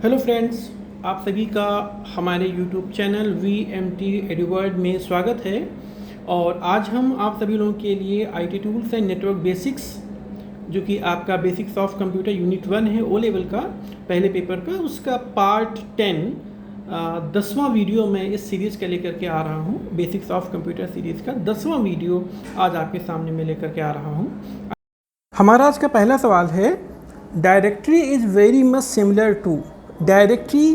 Hello friends, आप सभी का हमारे यूट्यूब चैनल VMT एडुवर्ल्ड में स्वागत है। और आज हम आप सभी लोगों के लिए IT tools and network basics, जो कि आपका बेसिक्स ऑफ कंप्यूटर यूनिट 1 है ओ लेवल का पहले पेपर का, उसका पार्ट 10 10वां वीडियो मैं इस सीरीज़ का लेकर के आ रहा हूँ। बेसिक्स ऑफ कंप्यूटर सीरीज़ का 10वां वीडियो आज आपके सामने मैं लेकर के आ रहा हूँ। हमारा आज का पहला सवाल है, directory is very much similar to. Directory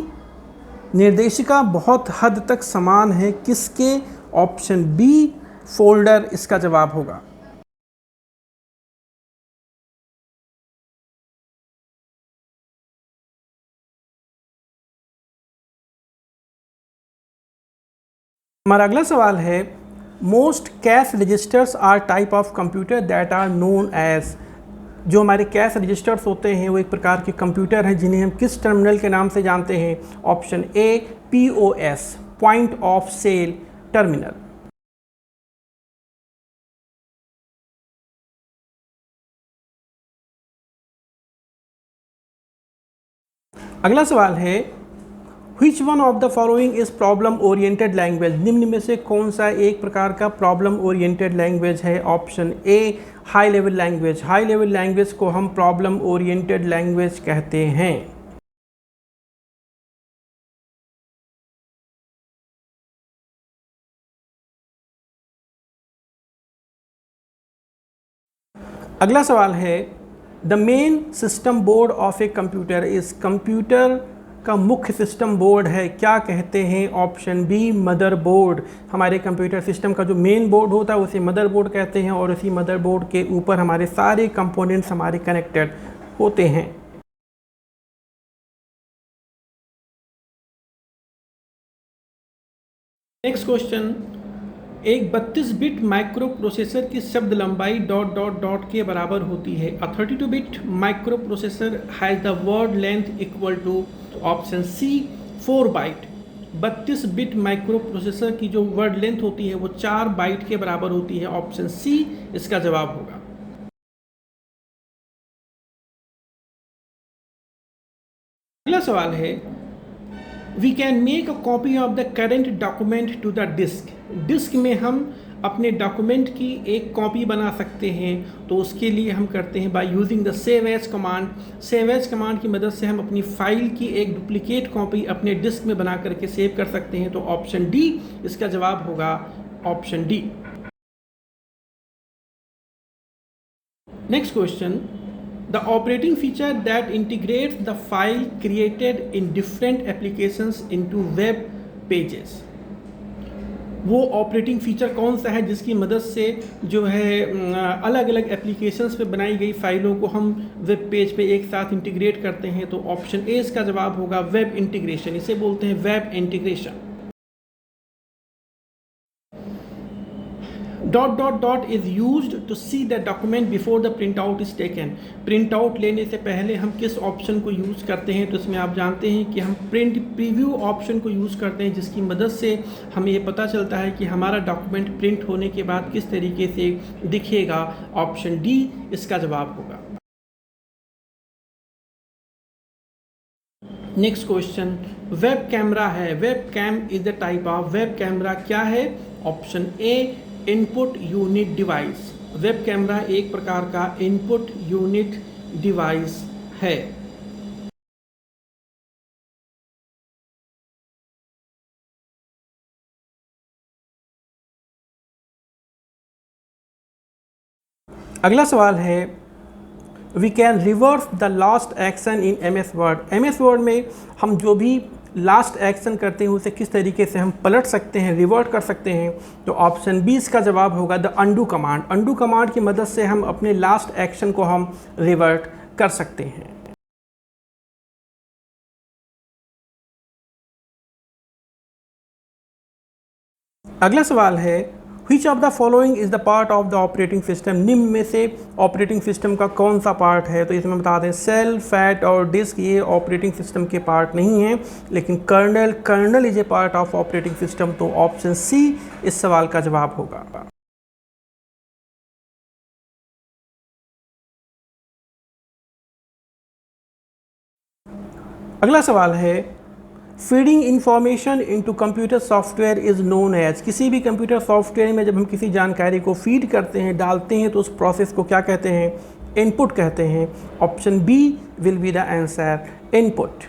निर्देशिका बहुत हद तक समान है किसके? ऑप्शन बी फोल्डर इसका जवाब होगा। हमारा अगला सवाल है, most cash registers are type of computer that are known as. जो हमारे कैश रजिस्टर्स होते हैं वो एक प्रकार के कंप्यूटर हैं जिन्हें हम किस टर्मिनल के नाम से जानते हैं? Option A POS, point of sale terminal. अगला सवाल है, Which one of the following is problem oriented language? निम्न में से कौन सा एक प्रकार का प्रॉब्लम ओरिएंटेड लैंग्वेज है? ऑप्शन ए high level language. High level language को हम प्रॉब्लम ओरिएंटेड लैंग्वेज कहते हैं। अगला सवाल है, the main system board of a computer is. Computer का मुख्य सिस्टम बोर्ड है, क्या कहते हैं? Option B motherboard. हमारे कंप्यूटर सिस्टम का जो मेन बोर्ड होता है उसे मदरबोर्ड कहते हैं और उसी मदरबोर्ड के ऊपर हमारे सारे कंपोनेंट्स हमारे कनेक्टेड होते हैं। नेक्स्ट क्वेश्चन, एक 32 बिट माइक्रो प्रोसेसर की शब्द लंबाई डॉट डॉट डॉट के बराबर होती है। A 32 bit microprocessor has the word length equal to. Option C 4 byte. 32 bit microprocessor की जो वर्ड लेंथ होती है वो 4 बाइट के बराबर होती है। ऑप्शन सी इसका जवाब होगा। अगला सवाल है, we can make a copy of the current document to the disk. Disk में हम अपने डॉक्यूमेंट की एक कॉपी बना सकते हैं, तो उसके लिए हम करते हैं by using the save as command. Save as command की मदद से हम अपनी फाइल की एक डुप्लीकेट कॉपी अपने डिस्क में बना करके सेव कर सकते हैं। तो ऑप्शन डी इसका जवाब होगा। Option D. Next question, the operating feature that integrates the file created in different applications into web pages। वो ऑपरेटिंग फीचर कौन सा है जिसकी मदद से जो है अलग अलग एप्लीकेशंस पे बनाई गई फाइलों को हम वेब पेज पे एक साथ इंटीग्रेट करते हैं? तो ऑप्शन ए इसका जवाब होगा वेब इंटीग्रेशन। इसे बोलते हैं web integration. Dot dot dot is used to see the document before the printout is taken. Printout लेने से पहले हम किस ऑप्शन को यूज़ करते हैं? तो इसमें आप जानते हैं कि हम प्रिंट प्रीव्यू ऑप्शन को यूज़ करते हैं, जिसकी मदद से हमें ये पता चलता है कि हमारा डॉक्यूमेंट प्रिंट होने के बाद किस तरीके से दिखेगा। ऑप्शन डी इसका जवाब होगा। नेक्स्ट क्वेश्चन, वेब कैमरा है। Web cam is the type of. Web camera क्या है? Option A input unit device. Web camera एक प्रकार का इनपुट यूनिट डिवाइस है। अगला सवाल है, we can reverse the last action in MS word. MS word में हम जो भी लास्ट एक्शन करते हैं उसे किस तरीके से हम पलट सकते हैं, रिवर्ट कर सकते हैं? तो ऑप्शन बी इसका जवाब होगा the undo command. Undo command की मदद से हम अपने लास्ट एक्शन को हम रिवर्ट कर सकते हैं। अगला सवाल है, which of the following is the part of the operating system. निम्न में से ऑपरेटिंग सिस्टम का कौन सा पार्ट है? तो इसमें बता दें, सेल, फैट और डिस्क ये ऑपरेटिंग सिस्टम के पार्ट नहीं हैं, लेकिन kernel is a part of operating system. तो ऑप्शन सी इस सवाल का जवाब होगा। अगला सवाल है, feeding information into computer software is known as. किसी भी कंप्यूटर सॉफ्टवेयर में जब हम किसी जानकारी को फीड करते हैं, डालते हैं, तो उस प्रोसेस को क्या कहते हैं? इनपुट कहते हैं। Option B will be the answer, input.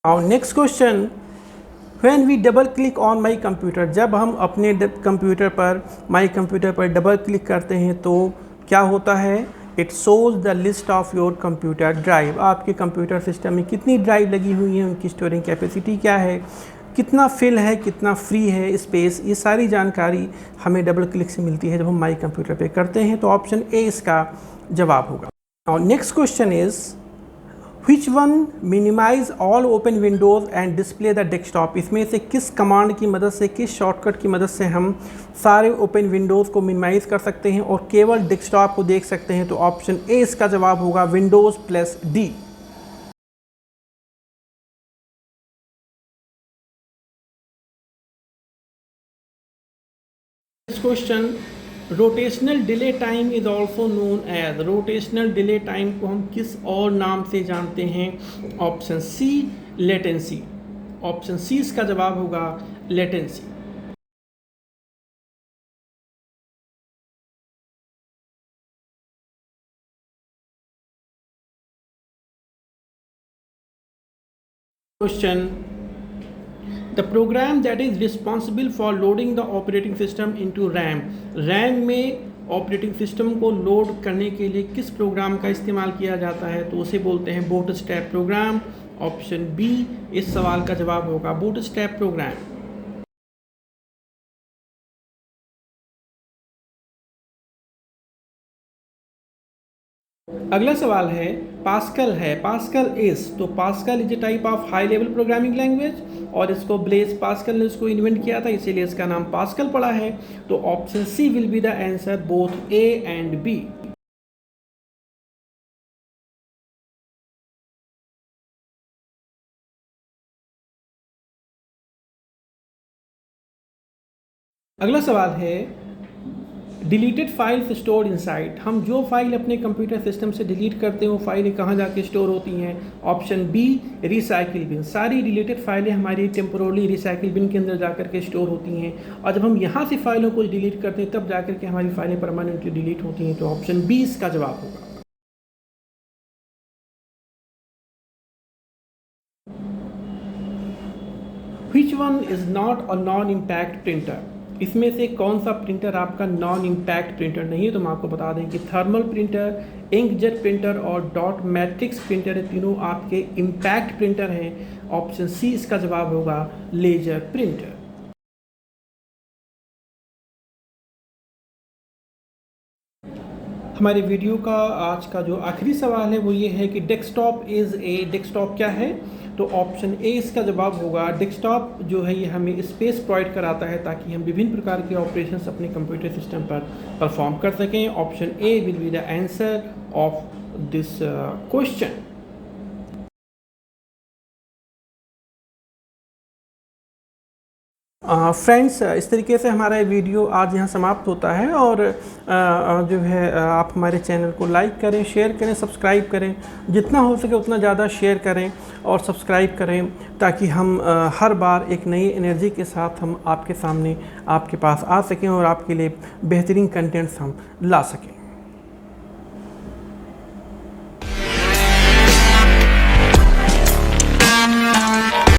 और next question, when we double click on my computer, जब हम अपने कंप्यूटर पर, माई कंप्यूटर पर डबल क्लिक करते हैं तो क्या होता है? It shows the list of your computer drive. आपके कंप्यूटर सिस्टम में कितनी ड्राइव लगी हुई है, उनकी स्टोरेज कैपेसिटी क्या है, कितना फिल है, कितना फ्री है स्पेस, ये सारी जानकारी हमें डबल क्लिक से मिलती है जब हम माई कंप्यूटर पे करते हैं। तो ऑप्शन ए इसका जवाब होगा। और next question is, Which one minimize all open windows and display the desktop? इसमें से किस कमांड की मदद से, किस शॉर्टकट की मदद से हम सारे ओपन विंडोज़ को मिनिमाइज़ कर सकते हैं और केवल डेस्कटॉप को देख सकते हैं? तो ऑप्शन ए इसका जवाब होगा, windows plus D. Next question, rotational delay time is also known as. Rotational delay time को हम किस और नाम से जानते हैं? Option C, latency. Option C इसका जवाब होगा, latency. Question, the program that is responsible for loading the operating system into RAM. RAM में ऑपरेटिंग सिस्टम को लोड करने के लिए किस प्रोग्राम का इस्तेमाल किया जाता है? तो उसे बोलते हैं बूटस्ट्रैप प्रोग्राम। ऑप्शन बी इस सवाल का जवाब होगा, बूटस्ट्रैप प्रोग्राम। अगला सवाल है, पास्कल है। पास्कल इज, तो pascal is a type of high level programming language और इसको ब्लेज पास्कल ने इसको इन्वेंट किया था, इसीलिए इसका नाम पास्कल पड़ा है। तो option C will be the answer, both A and B. अगला सवाल है, डिलीटेड फाइल्स स्टोर्ड इनसाइड। हम जो फाइल अपने कंप्यूटर सिस्टम से डिलीट करते हैं वो फाइलें कहाँ जाके स्टोर होती हैं? Option B, recycle bin. सारी डिलीटेड फाइलें हमारी टेम्पोरली रिसाइकिल बिन के अंदर जाकर के स्टोर होती हैं और जब हम यहाँ से फाइलों को डिलीट करते हैं तब जाकर के हमारी फाइलें परमानेंटली डिलीट होती हैं। तो ऑप्शन बी इसका जवाब होगा। Which one is not a non-impact printer? इसमें से कौन सा प्रिंटर आपका नॉन इम्पैक्ट प्रिंटर नहीं है? तो हम आपको बता दें कि थर्मल प्रिंटर, इंकजेट प्रिंटर और डॉट मैट्रिक्स प्रिंटर, ये तीनों आपके इम्पैक्ट प्रिंटर हैं। ऑप्शन सी इसका जवाब होगा, लेजर प्रिंटर। हमारे वीडियो का आज का जो आखिरी सवाल है वो ये है कि डेस्कटॉप इज़ ए, डेस्कटॉप क्या है? तो ऑप्शन ए इसका जवाब होगा, डेस्कटॉप जो है ये हमें स्पेस प्रोवाइड कराता है ताकि हम विभिन्न प्रकार के ऑपरेशंस अपने कंप्यूटर सिस्टम पर परफॉर्म कर सकें। Option A will be the answer of this question. Friends, इस तरीके से हमारा ये वीडियो आज यहाँ समाप्त होता है और जो है आप हमारे चैनल को लाइक करें, शेयर करें, सब्सक्राइब करें, जितना हो सके उतना ज़्यादा शेयर करें और सब्सक्राइब करें ताकि हम हर बार एक नई एनर्जी के साथ हम आपके सामने, आपके पास आ सकें और आपके लिए बेहतरीन कंटेंट्स हम ला सकें।